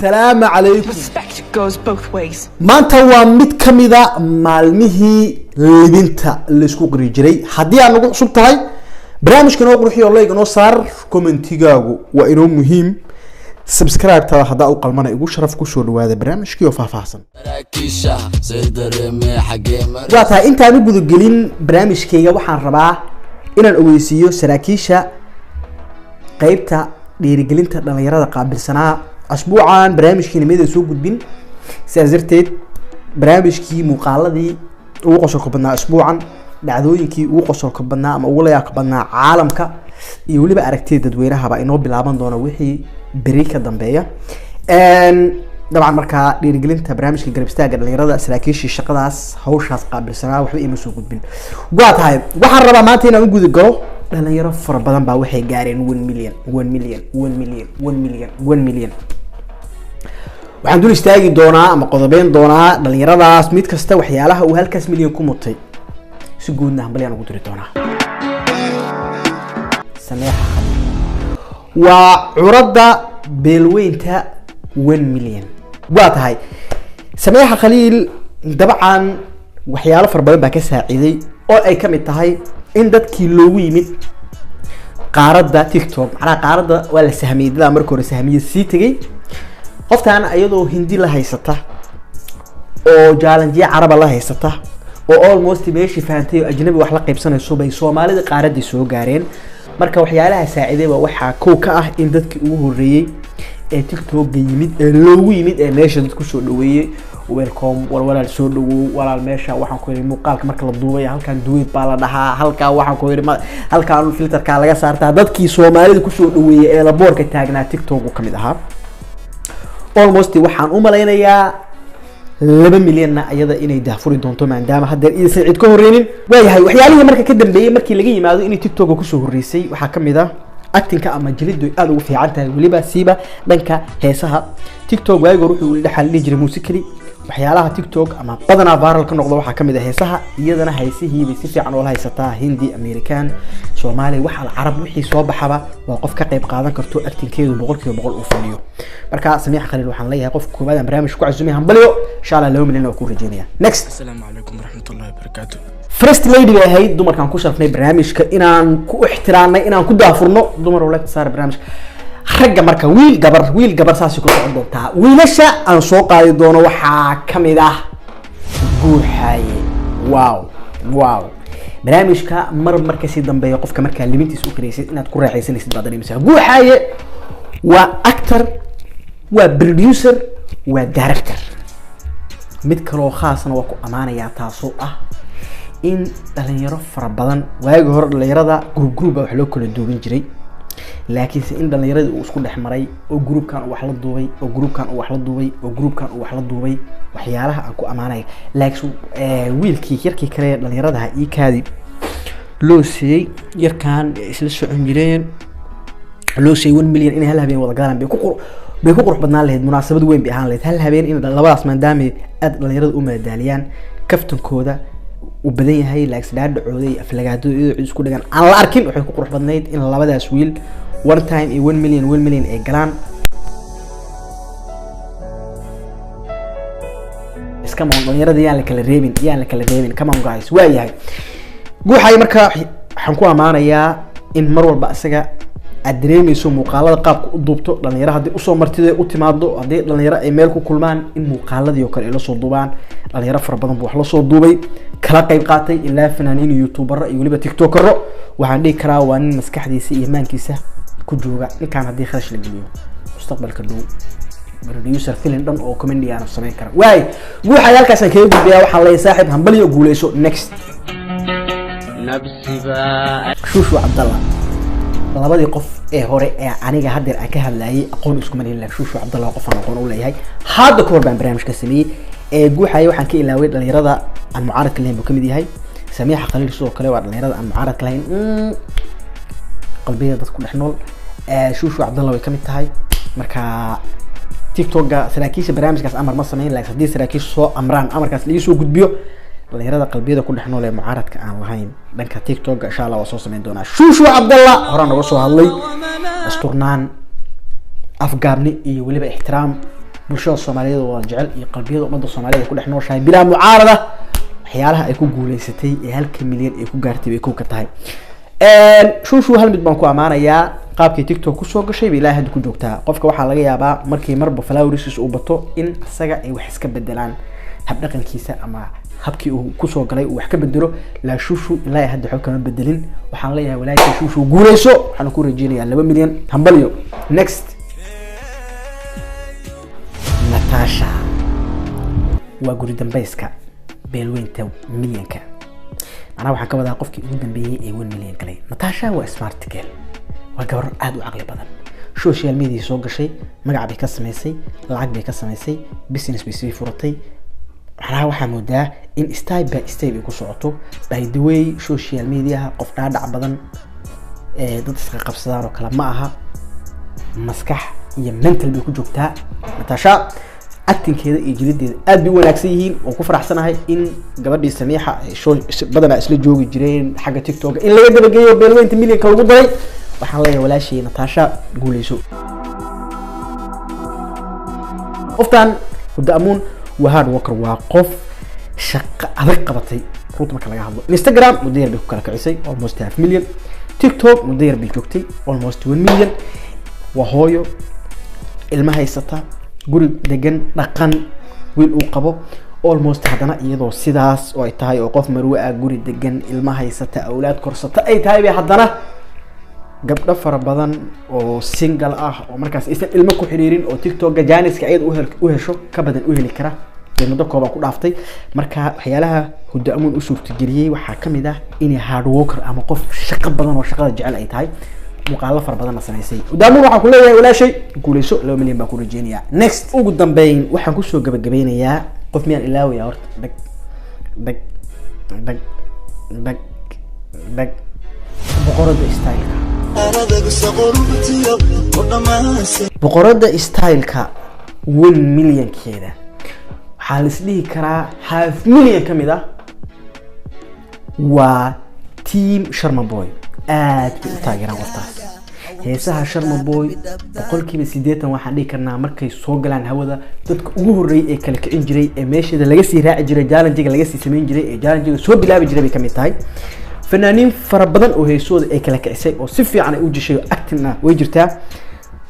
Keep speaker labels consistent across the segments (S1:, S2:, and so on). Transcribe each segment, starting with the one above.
S1: السلام عليكم.
S2: Respect goes both ways.
S1: maanta waa mid kamida maalmihii libinta la isku qori jiray hadii aad nagu cusub tahay barnaamijkan oo qurxiyo like noo saar commentigaagu waa inoo muhiim subscribe tada hadaa u qalmana igu sharaf ku soo dhawaada barnaamijkii oo faahfaahsan waata intaan u gudo gelin barnaamijkayga waxaan rabaa inaan ogeysiiyo saraakiisha qaybta dhiirigelinta dhalinyarada qaabilsanaa asbuucan barnaamijkiina meeday soo gudbin siyaasarteed barnaamijkii muuqaaladii ugu qosolka badnaa asbuucan dhacdooyinkii ugu qosolka badnaa ama ugu layaabka badnaa caalamka iyo waliba aragtida dadweynahaba inoo bilaaban doona wixii beri ka dambeeya dabcan markaa dhiirigelinta barnaamijka garab istaaga dhalinyarada saraakiishii shaqadaas hawshaas qaabilsanaa waxba ima soo gudbin waa tahay waxaan rabaa maanta inaan u guda galo dhalinyaro fara badan baa waxay gaareen 1 million waxaan dul istaagi doonaa ama qodobeyn doonaa dhalinyaradaas mid kasta waxyaalaha uu halkaas milyan ku mutay si guudna hambaliyaan ugu diri doonaa sameexa waa curada beelweynta 1 million waa tahay sameexa khaliil dabcan waxyaalo fara badan baa ka saaciday oo ay kamid tahay in dadkii loogu yimid qaarada TikTok macnaha qaarada waa la sahmiyay markii hore sahmiyay sii tagay qoftaan ayadoo hindi la haysata oo challenge caraba la haysata oo almost meeshii faantay ajnabi wax la qaybsanayso bay Soomaalida qaaradii soo gaareen marka waxyaalaha saaciday waxa koow ka ah in dadkii ugu horeeyay ee TikTok yimid ee loogu yimid ee meesha dadku soo dhaweeyay welcome walaal soo dhawow walaal meesha waxaan ku yiri muuqaalka marka la duubay halkan duubay baa la dhahaa halka waxaan ku yiri halkan filterka laga saartaa dadkii Soomaalida ku soo dhaweeyay ee la boorka taagnaa TikTok uu kamid ahaa almost waxaan u maleynayaa 2 milyan ayada inay daafuri doonto maadaama hadda ii saacid ka horeynin waayahay waxyaalihii marka ka dambeeyay markii laga yimaado in TikTok ku soo horeysay waxa kamid ah actingka ama jilidu aad ugu fiican tahay waliba siiba dhanka heesaha TikTok waayo wuxuu dhaxal jiray muusikali waxyaalaha TikTok ama badana viral ka noqdo waxa kamid ah heesaha iyadana heesihii bay si fiican oo la haysataa hindi American Soomaali waxa Arab wixii soo baxaba waa qof ka qayb qaadan karto actingkeedu 100% u fuliyo marka sameexa khaliil waxaan leeyahay qof koobaad barnaamij ku casuumay hambaliyo insha Allah 2 milyan oo ku rajeynaya next
S3: السلام عليكم ورحمة الله وبركاته
S1: first lady bay ahayd dumarkan ku sharfnay barnaamijka inaan ku ixtiraamnay inaan ku daafurno dumar oo la saar barnaamij ragga marka wiil gabar saasi ku socon doonta wiilasha aan soo qaadi doono waxa kamid ah guuxaye wow barnaamijka marka si dambeeyo qofka marka limitiisa u kareysay inaad ku raaxaysanaysid baad dareemaysaa guuxaye waa actor waa producer waa director mid kale oo khaasna waa ku amaanaya taasoo ah in dhalinyaro fara badan waagi hore dhalinyarada group wax loo kala duuban jiray laakiin in dhalinyarada uu isku dhaxmaray oo groupkan wax la duubay oo groupkan wax la duubay oo groupkan wax la duubay waxyaalaha aan ku amaanay laakiin wiilkii yarkii kale dhalinyarada ii kaadi loo siiyay yarkan isla socon jireen loo siiyay 1 milyan in hal habeen wada galaan bay ku qurux badnaan lahayd munaasabad weyn bay ahaan lahayd hal habeen in labadaas maadaama aad dhalinyarada u madaaliyaan kaftankooda u badan yahay laakiin dhacooday aflagaadooda isku dhagan aan la arkin waxay ku qurux badnayd in labadaas wiil one time 1 million ay galaan iska dhalinyarada yaan la kala reebin come on guys waa yahay guuxay marka waxaan ku amaanayaa in mar walba asaga aad dareemayso muuqaalada qaabka u duubto dhalinyarada hadii u soo martida u timaado hadii dhalinyarada ay meel ku kulmaan in muuqaaladii oo kale la soo duubaan dhalinyaro fara badan wax la soo duubay kala qayb qaatay ilaa fanaaniin YouTuber iyo waliba TikToker waxaan dhigi karaa waa nin maskaxdiisa iyo maankiisa ku jooga ninkan hadii kharash la geliyo mustaqbalka dhow producer film dhan oo comedy aan sameyn kara waay waxa halkaas aan kaga gudbiyaa waxaan leeyahay saaxiib hambaliyo guuleyso next
S3: nabsiba
S1: Shushu Abdallah labadii qof ee hore ee aniga hadeer aan ka hadlayay aqoon isku marin la Shushu Abdallah qof aan aqoon u leeyahay hadda ka hor baan barnaamijka sameeyay ee guuxay waxaan ka ilaaway dhalinyarada aan mucaaradka lahayn kamid yahay sameexa khaliil sidoo kale waa dhalinyarada aan mucaaradka lahayn qalbiga dadku dhaxnool Shushu Abdallah way kamid tahay marka TikTok saraakiisha barnaamijkaas amar ma sameyn laakiin hadii saraakiisha soo amraan amarkaas la soo gudbiyo dhalinyarada qalbiyada ku dhaxnool ee mucaaradka aan lahayn dhanka TikTok insha Allah waa soo sameyn doonaa Shushu Abdallah horaan uga soo hadlay asturnaan afgaabni iyo waliba ixtiraam bulshada Soomaaliyeed oo jecel iyo qalbiyada ummadda Soomaaliyeed ku dhex nooshahay bilaa mucaarada waxyaalaha ay ku guuleysatay ee 1 milyan ay ku gaartay bay ku ka tahay shushu hal mid baan ku amaanayaa qaabkii TikTok ku soo gashay ilaahay had ku joogtaa qofka waxa laga yaabaa markii marba followers uu bato in asaga ay wax iska bedelaan hab dhaqankiisa ama habkii uu ku soo galay uu wax ka bedelo la shushu ilaahay had waxa kama bedelin waxaan leeyahay walaalkii shushu guuleyso waxaan ku rajeynayaa 2 milyan hambalyo next Natasha waa guri dambayska beelweynta milyanka أنا waxaan ka wadaa qofkii ugu dambeeyay ee 1 milyan galay Natasha waa smart girl waa gabar aad u aqli badan social media soo gashay magac bay ka sameysay lacag bay ka sameysay business bay sii furatay waxaa moodaa in step by step ay ku socoto by the way social media qof dhaadhac badan ee dad iska qabsadaan oo kala ma aha maskax iyo mental bay ku joogtaa Natasha actingkeeda iyo jilideeda aad bay wanaagsan yihiin oo ku faraxsanahay in gabadhii Samiixa badana isla joogi jireen xagga TikTok in laga dabageeyo beelweynta milyanka lagu daray waxaan leeyahay walaashii Natasha guuleyso qoftan Hudaamun waa hard worker waa qof shaqo adag qabatay runta marka laga hadlo Instagram mudayar bay ku kala kicisay almost 5 milyan TikTok mudayar bay joogtay almost 1 milyan waa hooyo ilma haysata guri degan dhaqan wiil uu qabo almost hadana iyadoo sidaas oo ay tahay oo qof marwe ah guri degan ilma haysata awlaad korsata ay tahay bay hadana gabdho fara badan oo single ah oo markaas aysan ilmo ku xiriirin oo TikTok gajaaniska ayad u hesho ka badan u heli kara muddo kooban ku dhaaftay marka waxyaalaha Hudaamun u suurtageliyay waxa kamid ah in hard worker ama qof shaqo badan oo shaqada jecel ay tahay muqaalo far badan sameysay Hudaamun waxa ku leeyahay walaashay guuleyso 2 milyan baa ku rajeynayaa next ugu dambeyn waxaan ku soo gabagabeynayaa qof miyaan ilaawaya horta dag boqorada style-ka boqorada style-ka 1 milyan keeda waxaa la isdhihi karaa 5 milyan kamid ah waa team Sharma Boy aad u taageeraan qoftaas heesaha Sharma Boy boqolkiiba 80 waxaan dhihi karnaa markay soo galaan hawada dadka ugu horeeyay ee kala kicin jiray ee meeshada laga sii raaci jiray challenge-ga laga sii sameyn jiray ee challenge-ga soo bilaabi jiray bay kamid tahay fanaaniin fara badan oo heesooda ay kala kicisay oo si fiican ay u jishay acting way jirtaa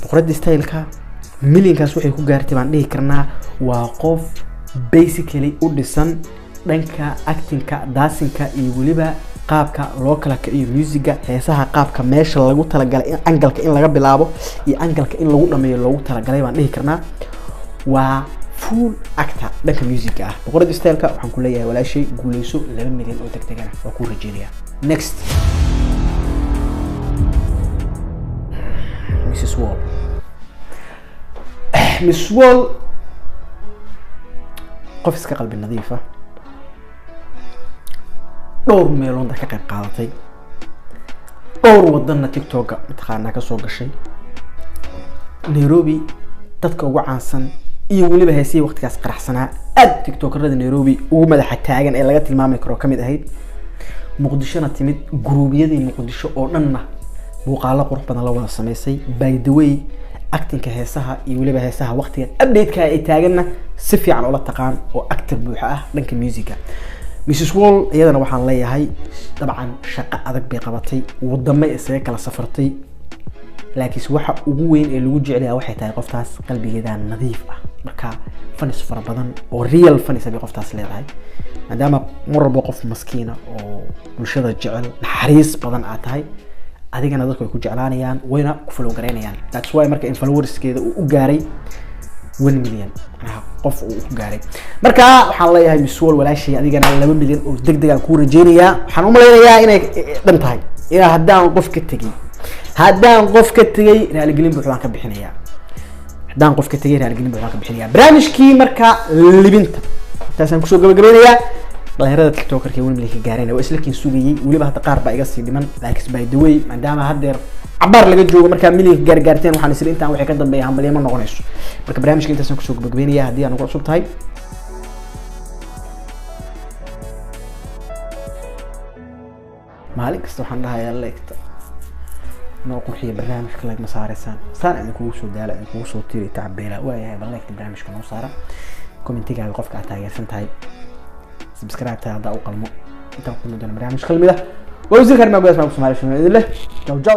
S1: boqorada style-ka milyankaas waxay ku gaartay baan dhihi karnaa waa qof basically u dhisan dhanka acting-ka dancing-ka iyo waliba qaabka loo kala kiciyo music-ga heesaha qaabka meesha lagu talagalay in angle-ka in laga bilaabo iyo angle-ka in lagu dhameeyo loogu talagalay baan dhihi karnaa waa full actor dhanka music-ga ah boqorada style-ka waxaan ku leeyahay walaashay guuleyso 2 milyan oo degdegana waa ku rajeynaya next Miss Wall qof iska qalbi nadiif ah dhowr meeloon ka qayb qaadatay dhowr wadana TikTok mataqaana ka soo gashay Nairobi dadka ugu caansan iyo waliba heesii waqtigaas qaraxsanaa aad TikTokerada Nairobi ugu madaxa taagan ee laga tilmaamay karo kamid ahayd Muqdishona timid gruubiyadii Muqdisho oo dhanna muuqaalo qurux badan la wada sameysay by the way acting-ka heesaha iyo waliba heesaha waqtiga update-ka ay taaganna si fiican oo la taqaan oo actor buuxa ah dhanka music-ga Mrs Wall iyadana waxaan leeyahay dabcan shaqo adag bay qabatay wadamo isaga kala safartay laakiin waxa ugu weyn ee lagu jecel yahay waxay tahay qoftaas qalbigeeda nadiif ah marka fanis fara badan oo real fanis ay qoftaas leedahay maadaama marba qof maskiina oo bulshada jecel naxariis badan aad tahay adigana dadku ay ku jeclaanayaan wayna ku follow gareynayaan that's why marka in followerskeeda uu u gaaray 1 milyan qof uu u gaaray marka waxaan leeyahay Miss Wall walaashay adigana 2 milyan oo degdeg ah ku rajeynayaa waxaan u maleynayaa inay dhan tahay ila hadaan qof ka tagay raaligelin buuxaan ka bixinayaa barnaamijkii marka libinta taasaan ku soo gabagabeynayaa dhalinyarada TikTokerka ee milyanka gaareen oo isla kiin sugayay waliba hadda qaar baa iga sii dhiman laakiin by the way maadaama haddeer cabar laga joogo marka milyanka gaarteen waxaan isla intaan waxay ka dambeeyay hambalyo ma noqonayso marka barnaamijka intaasaan ku soo gabagabeynayaa haddii aan ugu cusub tahay maalin kasta waxaan dhahayaa leegta noo qurxiya barnaamijka like ma saaraysan saan idinkugu soo daala idinkugu soo tiiri tacbeela waayahay bal like barnaamijka noo saara commentigaaga qofka aad taageersan tahay subscribe taa hadda u qalmo intaan ku mudana barnaamij qalmida وزير كريم أبو ياسمين أبو سماري شنو إذا له جو جو